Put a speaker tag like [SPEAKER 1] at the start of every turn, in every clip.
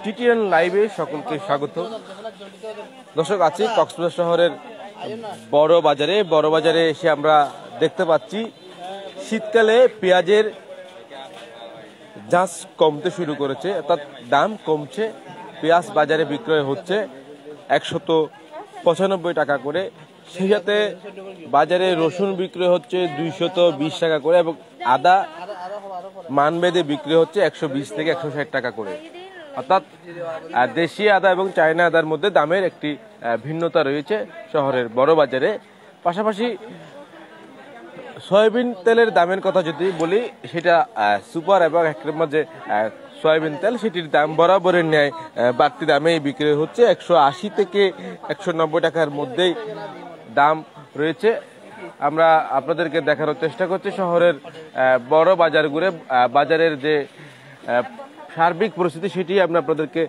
[SPEAKER 1] TTN লাইভে সকলকে স্বাগত। দর্শক, আছি কক্সবাজার শহরের বড় বাজারে এসে আমরা দেখতে পাচ্ছি শীতকালে পেঁয়াজের জাঁচ কমতে শুরু করেছে, অর্থাৎ দাম কমছে। পেঁয়াজ বাজারে বিক্রয় হচ্ছে 195 টাকা করে, সেই সাথে বাজারে রসুন বিক্রয় হচ্ছে 220 টাকা করে এবং আদা মানভেদে বিক্রি হচ্ছে 120 থেকে 160 টাকা করে। অর্থাৎ দেশি আদা এবং চায়না আদার মধ্যে দামের একটি ভিন্নতা রয়েছে শহরের বড় বাজারে। পাশাপাশি সয়াবিন তেলের দামের কথা যদি বলি, সেটা সুপার এবং একটার মাঝে সয়াবিন তেল, সেটির দাম বরাবরের ন্যায় বাড়তি দামেই বিক্রি হচ্ছে। 180 থেকে 190 টাকার মধ্যেই দাম রয়েছে। আমরা আপনাদেরকে দেখানোর চেষ্টা করছি শহরের বড় বাজারগুলো, বাজারের যে সার্বিক পরিস্থিতি সেটি আমরা আপনাদেরকে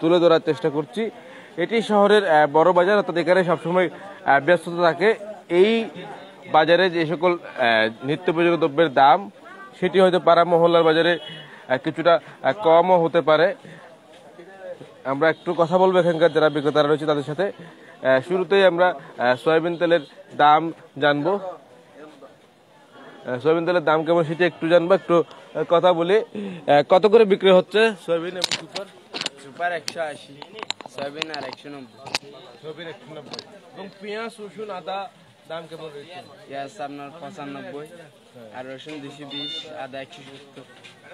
[SPEAKER 1] তুলে ধরার চেষ্টা করছি। এটি শহরের বড় বাজার, অর্থাৎ এখানে সবসময় ব্যস্ততা থাকে। এই বাজারে যে সকল নিত্য প্রয়োজনীয় দ্রব্যের দাম, সেটি হয়তো পাড়া মহল্লার বাজারে কিছুটা কমও হতে পারে। আমরা একটু কথা বলবো এখানকার যারা বিক্রেতারা রয়েছে তাদের সাথে। শুরুতেই আমরা সয়াবিন তেলের দাম জানবো। সয়াবিন তেলের দাম কেমন সেটি একটু জানবো, একটু কথা বলি। কত করে বিক্রি হচ্ছে সয়াবিন এবং সুপার?
[SPEAKER 2] সুপার 180, সয়াবিন আর 190।
[SPEAKER 1] সয়াবিন 190 এবং পেঁয়াজ, রসুন, আদা দাম কেমন রয়েছে?
[SPEAKER 2] পেঁয়াজ আপনার 95 আর রসুন 220, আদা 170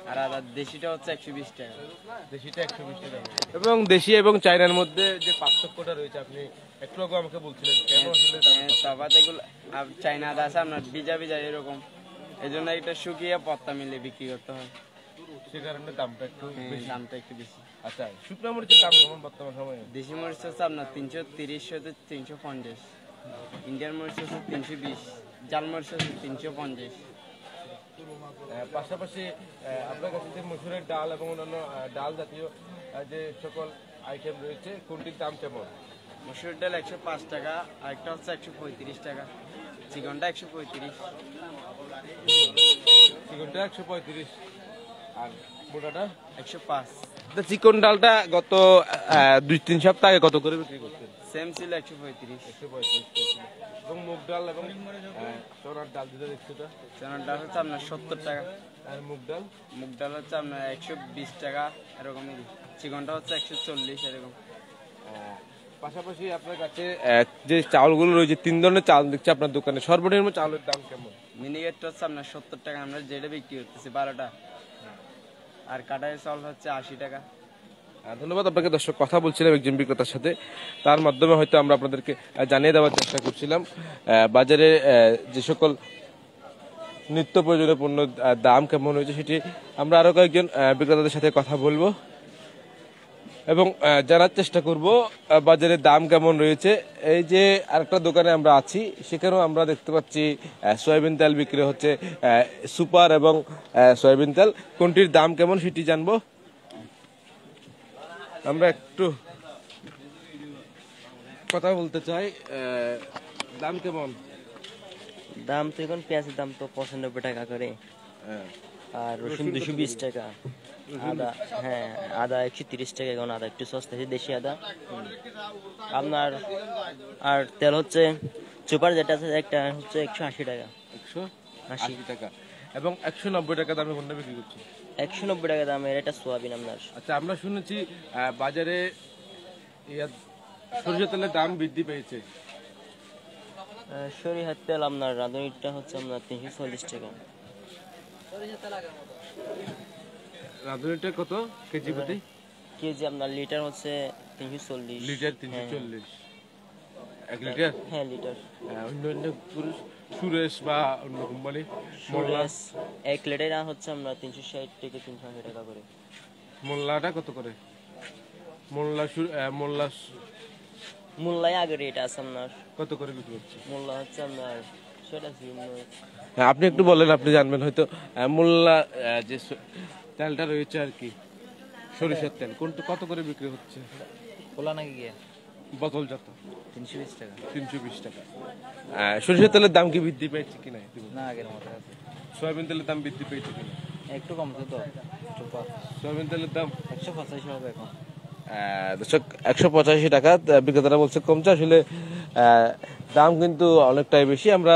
[SPEAKER 2] আর আদা দেশিটা হচ্ছে 120 টাকা।
[SPEAKER 1] দেশিটা 120 টাকা। এবং দেশি এবং চায়নার মধ্যে যে পার্থক্যটা রয়েছে আপনি একটু আগে আমাকে বলছিলেন, কেমন আসলে
[SPEAKER 2] তফাৎ এগুলো? চায়না আদা আছে আপনার ভিজা এরকম, এই জন্য এটা শুকিয়ে পত্তা মিলে বিক্রি করতে হয়,
[SPEAKER 1] সে কারণে দামটা একটু বেশি।
[SPEAKER 2] বেশি।
[SPEAKER 1] আচ্ছা, শুকনো মরিচের দাম কেমন বর্তমান সময়ে?
[SPEAKER 2] দেশি মরিচ হচ্ছে আপনার 330 থেকে 350, ইন্ডিয়ান মরিচ হচ্ছে 320, জাল মরিচ হচ্ছে 350।
[SPEAKER 1] পাশাপাশি আপনার কাছে যে মসুরের ডাল এবং অন্যান্য ডাল জাতীয় যে সকল আইটেম রয়েছে, কোনটির দাম কেমন?
[SPEAKER 2] মসুর ডাল 105 টাকা, আরেকটা হচ্ছে 135 টাকা, চিকনটা 135,
[SPEAKER 1] চিকনটা 135 আর মোটাটা
[SPEAKER 2] 105।
[SPEAKER 1] চিকন ডালটা গত 2-3 সপ্তাহ আগে কত করে বিক্রি করছেন?
[SPEAKER 2] সেম ছিল 135।
[SPEAKER 1] এবং মুগ ডাল এবং চনার ডাল যেটা দেখছি,
[SPEAKER 2] চনার ডাল হচ্ছে আপনার 70 টাকা,
[SPEAKER 1] আর মুগ
[SPEAKER 2] ডাল হচ্ছে আপনার 120 টাকা এরকমই, চিকনটা হচ্ছে 140 এরকম।
[SPEAKER 1] পাশাপাশি আপনার কাছে যে চাউলগুলো রয়েছে, 3 ধরনের চাল দেখছি আপনার দোকানে, সর্বনিম্ন চাউলের দাম কেমন?
[SPEAKER 2] মিনিকেটটা হচ্ছে আপনার 70 টাকা, আমরা যেটা বিক্রি করতেছি 12টা, আর কাটাই চাউল হচ্ছে 80 টাকা।
[SPEAKER 1] ধন্যবাদ আপনাকে। দর্শক, কথা বলছিলাম একজন বিক্রেতার সাথে, তার মাধ্যমে হয়তো আমরা আপনাদেরকে জানিয়ে দেওয়ার চেষ্টা করছিলাম বাজারে যে সকল নিত্য প্রয়োজনীয় পণ্য দাম কেমন হয়েছে সেটি আমরা আরো কয়েকজন বিক্রেতাদের সাথে কথা বলবো এবং জানার চেষ্টা করব বাজারের দাম কেমন রয়েছে। এই যে আরেকটা দোকানে আমরা আছি, সেখানেও আমরা দেখতে পাচ্ছি সয়াবিন তেল বিক্রি হচ্ছে, সুপার এবং সয়াবিন তেল, কোনটির দাম কেমন সেটি জানবো। আমরা একটু কথা বলতে চাই, দাম কেমন?
[SPEAKER 3] দাম তো এখন পেঁয়াজের দাম তো 95 টাকা করে, আর রসুন 220 টাকা, আদা আদা 130 টাকা, এখন আদা একটু সস্তা আছে, দেশি আদা আপনার। আর তেল হচ্ছে সুপার যেটা আছে একটা হচ্ছে 180 টাকা,
[SPEAKER 1] 180 টাকা এবং 190 টাকা দামে কোনটা বিক্রি করছে?
[SPEAKER 3] 190 টাকা দামের এটা সোয়াবিন আপনার।
[SPEAKER 1] আচ্ছা, আমরা শুনেছি বাজারে সরিষার তেলের দাম বৃদ্ধি পেয়েছে।
[SPEAKER 3] সরিষার তেল আপনার রাঁধুনিটা হচ্ছে আপনার 340 টাকা।
[SPEAKER 1] রাঁধুনিটা কত কেজি প্রতি?
[SPEAKER 3] কেজি আপনার লিটার হচ্ছে 340।
[SPEAKER 1] লিটার 340? 1 লিটার?
[SPEAKER 3] হ্যাঁ, লিটার।
[SPEAKER 1] অন্য সুরেশ বা অন্য কোম্পানি
[SPEAKER 3] সুরেশ 1 লিটার হচ্ছে আমরা 360 থেকে 380 টাকা করে।
[SPEAKER 1] মোল্লাটা কত করে?
[SPEAKER 3] মোল্লাই আগে রেট আছে আপনার
[SPEAKER 1] কত করে বিক্রি হচ্ছে?
[SPEAKER 3] মোল্লা হচ্ছে আপনার সেটা
[SPEAKER 1] আপনি একটু বলেন, আপনি জানবেন হয়তো। মোল্লা যে তেলটা রয়েছে আর কি, সরিষার তেল, কোনটা কত করে বিক্রি হচ্ছে?
[SPEAKER 3] খোলা নাকি গিয়ে
[SPEAKER 1] বোতল যত
[SPEAKER 3] 320 টাকা।
[SPEAKER 1] 320 টাকা। সরিষার তেলের দাম কি বৃদ্ধি পেয়েছে কিনা?
[SPEAKER 3] না, আগের মতো আছে।
[SPEAKER 1] সয়াবিন তেলের দাম বৃদ্ধি পেয়েছে কিনা?
[SPEAKER 3] একটু কমছে তো। সুপার
[SPEAKER 1] সয়াবিন তেলের দাম
[SPEAKER 3] 185 হবে এখন।
[SPEAKER 1] দর্শক 185 টাকা বিক্রেতারা বলছে কমছে, আসলে দাম কিন্তু অনেকটাই বেশি। আমরা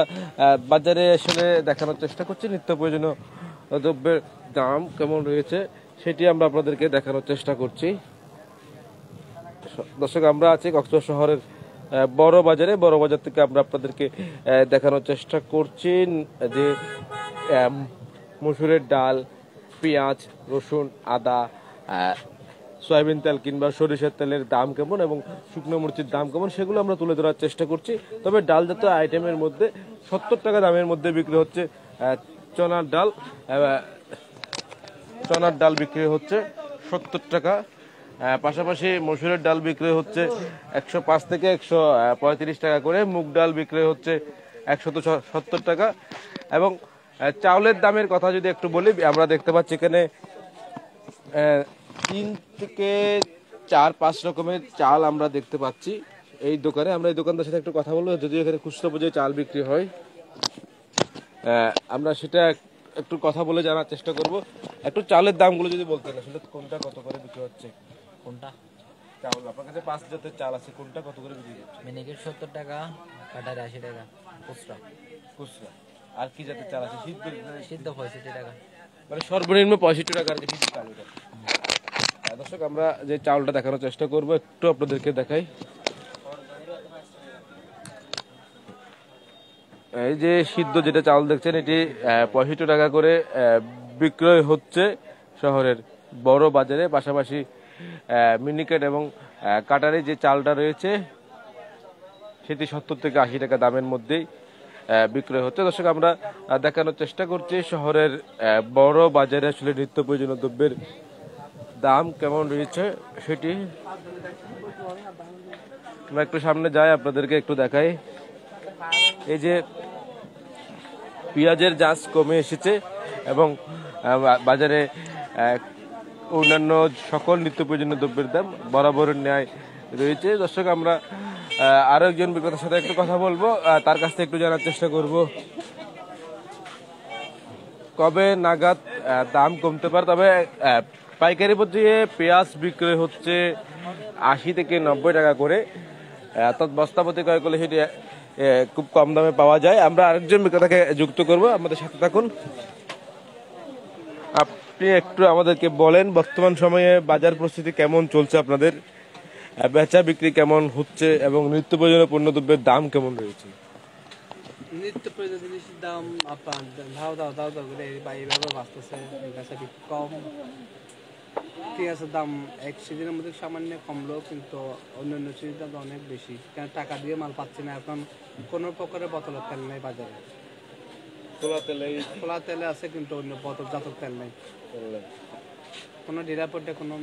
[SPEAKER 1] বাজারে আসলে দেখানোর চেষ্টা করছি নিত্য প্রয়োজনীয় দ্রব্যের দাম কেমন রয়েছে সেটি আমরা আপনাদেরকে দেখানোর চেষ্টা করছি। দর্শক আমরা আছি কক্সবাজার শহরের বড় বাজারে, বড় বাজার থেকে আমরা আপনাদেরকে দেখানোর চেষ্টা করছি যে মসুরের ডাল, পেঁয়াজ, রসুন, আদা, সয়াবিন তেল কিংবা সরিষার তেলের দাম কেমন এবং শুকনো মরিচের দাম কেমন সেগুলো আমরা তুলে ধরার চেষ্টা করছি। তবে ডাল জাতীয় আইটেমের মধ্যে 70 টাকা দামের মধ্যে বিক্রি হচ্ছে চনার ডাল। চনার ডাল বিক্রি হচ্ছে 70 টাকা, পাশাপাশি মসুরের ডাল বিক্রি হচ্ছে 105 থেকে 135 টাকা করে, মুগ ডাল বিক্রি হচ্ছে 170 টাকা। এবং চাউলের দামের কথা যদি একটু বলি, আমরা দেখতে পাচ্ছি এখানে 3 থেকে 4-5 রকমের চাল আমরা দেখতে পাচ্ছি এই দোকানে। আমরা এই দোকানদার সাথে একটু কথা বলবো, যদিও এখানে খুচরো পর্যায়ে চাল বিক্রি হয়, আমরা সেটা একটু কথা বলে জানার চেষ্টা করব। একটু চালের দামগুলো যদি বলতেন, আসলে কোনটা কত করে বিক্রি হচ্ছে?
[SPEAKER 3] কোনটা?
[SPEAKER 1] চাউল আপনার কাছে 5 জাতের চাল আছে, কোনটা কত করে বিক্রি হচ্ছে?
[SPEAKER 3] মিনিকেট 70 টাকা, কাটার 80 টাকা খুচরা।
[SPEAKER 1] খুচরা। আর কি জাতের চাল আছে?
[SPEAKER 3] সিদ্ধ 65 টাকা।
[SPEAKER 1] মানে সর্বনিম্ন 65 টাকা আর কি সিদ্ধ চাল এটা। দর্শক আমরা যে চাউলটা দেখানোর চেষ্টা করব, একটু আপনাদেরকে দেখাই। এই যে সিদ্ধ যেটা চাউল দেখছেন, এটি 65 টাকা করে বিক্রয় হচ্ছে শহরের বড় বাজারে। পাশাপাশি মিনিকেট এবং কাটারি যে চালটা রয়েছে সেটি 70 থেকে 80 টাকা দামের মধ্যেই বিক্রয় হচ্ছে। দর্শক আমরা দেখানোর চেষ্টা করছি শহরের বড় বাজারে আসলে নিত্য প্রয়োজনীয় দ্রব্যের দাম কেমন রয়েছে সেটি। আমরা একটু সামনে যাই, আপনাদেরকে একটু দেখাই। এই যে পেঁয়াজের জাঁচ কমে এসেছে এবং বাজারে অন্যান্য সকল নিত্য প্রয়োজনীয় দ্রব্যের দাম বরাবরের ন্যায় রয়েছে। দর্শক আমরা আরো একজন বিক্রেতার সাথে একটু কথা বলবো, তার কাছ থেকে একটু জানার চেষ্টা করব কবে নাগাদ দাম কমতে পারে। তবে পাইকারি পর্যায়ে পেঁয়াজ বিক্রি হচ্ছে 80 থেকে 90 টাকা করে, অর্থাৎ বস্তাপতি ক্রয় করলে সেটি খুব কম দামে পাওয়া যায়। আমরা আরেকজন বিক্রেতাকে যুক্ত করব, আমাদের সাথে থাকুন। আপনি একটু আমাদেরকে বলেন বর্তমান সময়ে বাজার পরিস্থিতি কেমন চলছে, আপনাদের বেচা বিক্রি কেমন হচ্ছে এবং নিত্য প্রয়োজনীয় পণ্যদ্রব্যের দাম কেমন রয়েছে?
[SPEAKER 4] নিত্য প্রয়োজনীয় জিনিসের দাম আপনার দাও করে এইভাবে বাঁচতেছে, বেচা বিক্রি কম। পেঁয়াজের দাম এক সিজনের মধ্যে সামান্য কমলো, কিন্তু অন্যান্য সিজনের দাম অনেক বেশি, কারণ টাকা দিয়ে মাল পাচ্ছি না। এখন কোনো প্রকারের বোতলের তেল নেই বাজারে। খোলা তেলে আছে কিন্তু অন্য বোতল জাতক তেল নেই। কোনো ডিলার পর্যায়ে কোনো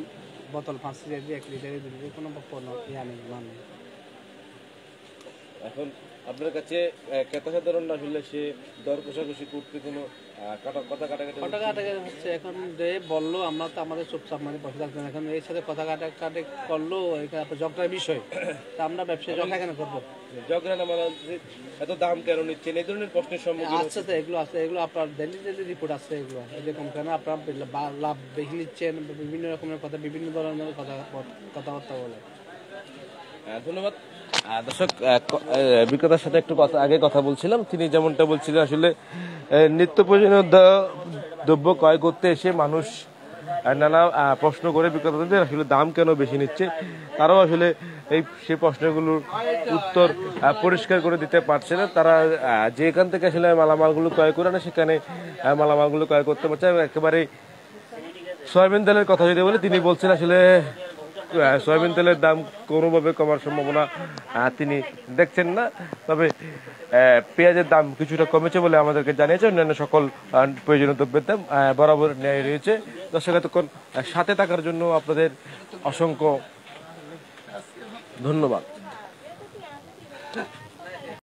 [SPEAKER 4] বোতল 5 লিটার 1 লিটার 2 লিটার কোনো ইয়া নেই, মান নেই।
[SPEAKER 1] এখন আপনার কাছে ক্রেতা সাধারণ আসলে সে দর কষাকষি করতে কোনো কথা কাটাকাটি
[SPEAKER 4] হচ্ছে। এখন যে বললো আমরা তো আমাদের চুপচাপ মানে বসে থাকতাম, এখন এর সাথে কথা কাটাকাটি করলো, এখানে ঝগড়ার বিষয়। তা আমরা ব্যবসায় ঝগড়া কেন করবো?
[SPEAKER 1] ঝগড়া না মানে এত দাম কেন নিচ্ছেন, এই ধরনের প্রশ্নের সম্মুখীন
[SPEAKER 4] আচ্ছা, তো এগুলো আছে, এগুলো আপনার ডেলি রিপোর্ট আছে, এগুলো এরকম কেন আপনার লাভ বেশি নিচ্ছেন, বিভিন্ন রকমের কথা, বিভিন্ন ধরনের কথাবার্তা বলে।
[SPEAKER 1] ধন্যবাদ। দর্শক বিক্রেতার সাথে একটু আগে কথা বলছিলাম, তিনি যেমনটা বলছিলেন আসলে নিত্য প্রয়োজনীয় দ্রব্য ক্রয় করতে এসে মানুষ নানা প্রশ্ন করে বিক্রেতাদের আসলে দাম কেন বেশি নিচ্ছে, তারাও আসলে সেই প্রশ্নগুলোর উত্তর পরিষ্কার করে দিতে পারছে না। তারা যেখান থেকে আসলে মালামালগুলো ক্রয় করে না সেখানে মালামালগুলো ক্রয় করতে পারছে। একেবারে সয়াবিন তেলের কথা যদি বলি, তিনি বলছেন আসলে সয়াবিন তেলের দাম কোনোভাবে কমার সম্ভাবনা তিনি দেখছেন না। তবে পেঁয়াজের দাম কিছুটা কমেছে বলে আমাদেরকে জানিয়েছে। অন্যান্য সকল প্রয়োজনীয় দ্রব্যের দাম বরাবর ন্যায় রয়েছে। দর্শক এতক্ষণ সাথে থাকার জন্য আপনাদের অসংখ্য ধন্যবাদ।